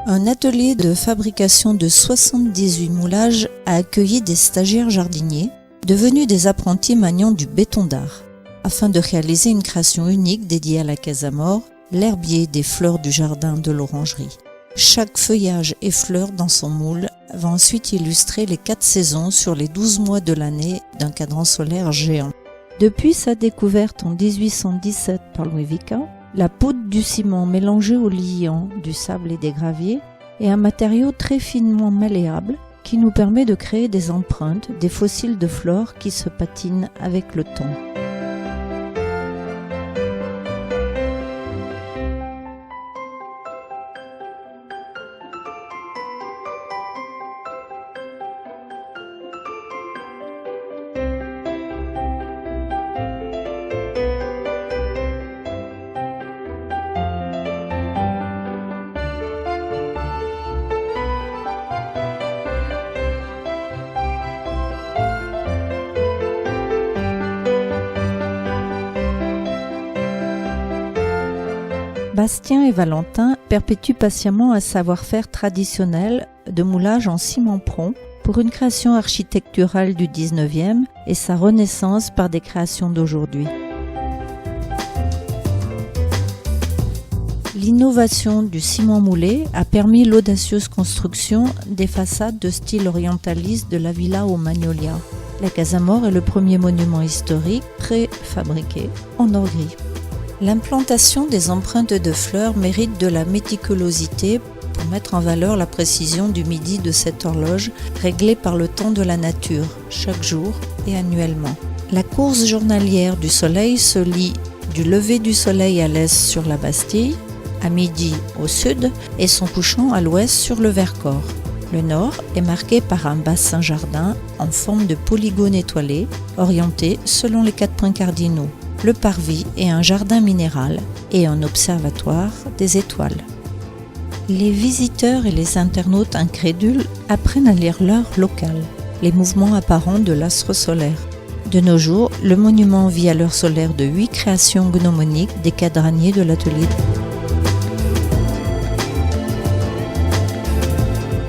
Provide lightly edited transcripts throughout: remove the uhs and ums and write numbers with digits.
Un atelier de fabrication de 78 moulages a accueilli des stagiaires jardiniers, devenus des apprentis maniant du béton d'art, afin de réaliser une création unique dédiée à la Casamor, l'herbier des fleurs du jardin de l'orangerie. Chaque feuillage et fleur dans son moule va ensuite illustrer les 4 saisons sur les 12 mois de l'année d'un cadran solaire géant. Depuis sa découverte en 1817 par Louis Vicat, la poudre du ciment mélangée au liant, du sable et des graviers est un matériau très finement malléable qui nous permet de créer des empreintes, des fossiles de flore qui se patinent avec le temps. Bastien et Valentin perpétuent patiemment un savoir-faire traditionnel de moulage en ciment prompt pour une création architecturale du 19e et sa renaissance par des créations d'aujourd'hui. L'innovation du ciment moulé a permis l'audacieuse construction des façades de style orientaliste de la villa aux Magnolias. La Casamor est le premier monument historique préfabriqué en or gris. L'implantation des empreintes de fleurs mérite de la méticulosité pour mettre en valeur la précision du midi de cette horloge réglée par le temps de la nature, chaque jour et annuellement. La course journalière du soleil se lie du lever du soleil à l'est sur la Bastille, à midi au sud et son couchant à l'ouest sur le Vercors. Le nord est marqué par un bassin jardin en forme de polygone étoilé, orienté selon les 4 points cardinaux. Le parvis est un jardin minéral et un observatoire des étoiles. Les visiteurs et les internautes incrédules apprennent à lire l'heure locale, les mouvements apparents de l'astre solaire. De nos jours, le monument vit à l'heure solaire de 8 créations gnomoniques des cadraniers de l'atelier.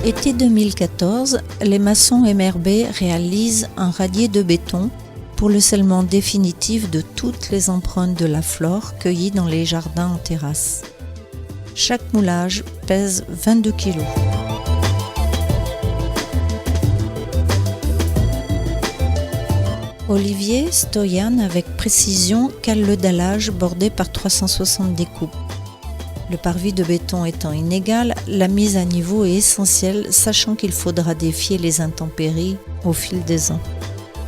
Été 2014, les maçons MRB réalisent un radier de béton pour le scellement définitif de toutes les empreintes de la flore cueillies dans les jardins en terrasse. Chaque moulage pèse 22 kg. Olivier Stoyan avec précision cale le dallage bordé par 360 découpes. Le parvis de béton étant inégal, la mise à niveau est essentielle, sachant qu'il faudra défier les intempéries au fil des ans.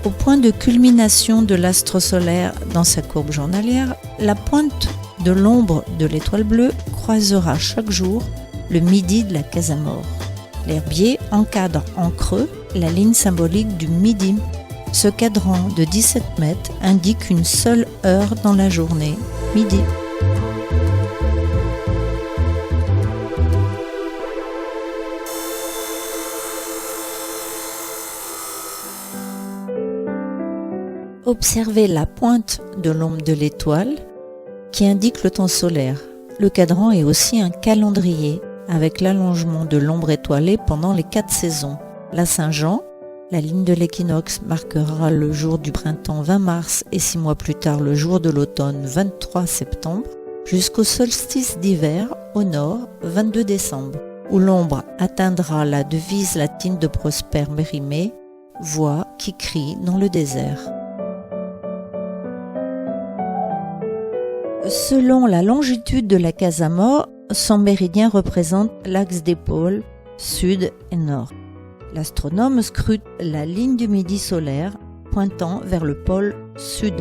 Au point de culmination de l'astre solaire dans sa courbe journalière, la pointe de l'ombre de l'étoile bleue croisera chaque jour le midi de la Casamor. L'herbier encadre en creux la ligne symbolique du midi. Ce cadran de 17 mètres indique une seule heure dans la journée, midi. Observez la pointe de l'ombre de l'étoile qui indique le temps solaire. Le cadran est aussi un calendrier avec l'allongement de l'ombre étoilée pendant les 4 saisons. La Saint-Jean, la ligne de l'équinoxe, marquera le jour du printemps 20 mars et 6 mois plus tard le jour de l'automne 23 septembre, jusqu'au solstice d'hiver au nord 22 décembre, où l'ombre atteindra la devise latine de Prosper Mérimée, voix qui crie dans le désert. Selon la longitude de la Casamor, son méridien représente l'axe des pôles sud et nord. L'astronome scrute la ligne du midi solaire pointant vers le pôle sud.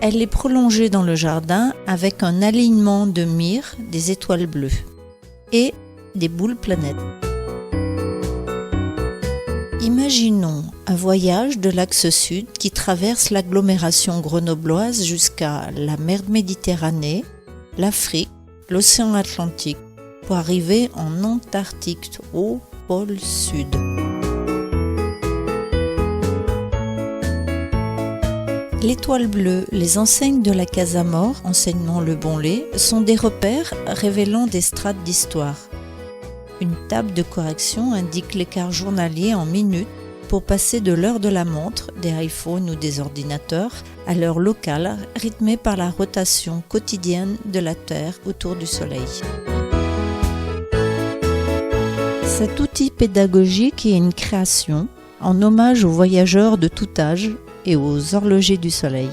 Elle est prolongée dans le jardin avec un alignement de myrrhe, des étoiles bleues et des boules planètes. Imaginons un voyage de l'axe sud qui traverse l'agglomération grenobloise jusqu'à la mer Méditerranée, l'Afrique, l'océan Atlantique, pour arriver en Antarctique, au pôle sud. L'étoile bleue, les enseignes de la Casa Amor, enseignant le bon lait, sont des repères révélant des strates d'histoire. Une table de correction indique l'écart journalier en minutes pour passer de l'heure de la montre, des iPhones ou des ordinateurs, à l'heure locale rythmée par la rotation quotidienne de la Terre autour du Soleil. Cet outil pédagogique est une création en hommage aux voyageurs de tout âge et aux horlogers du Soleil.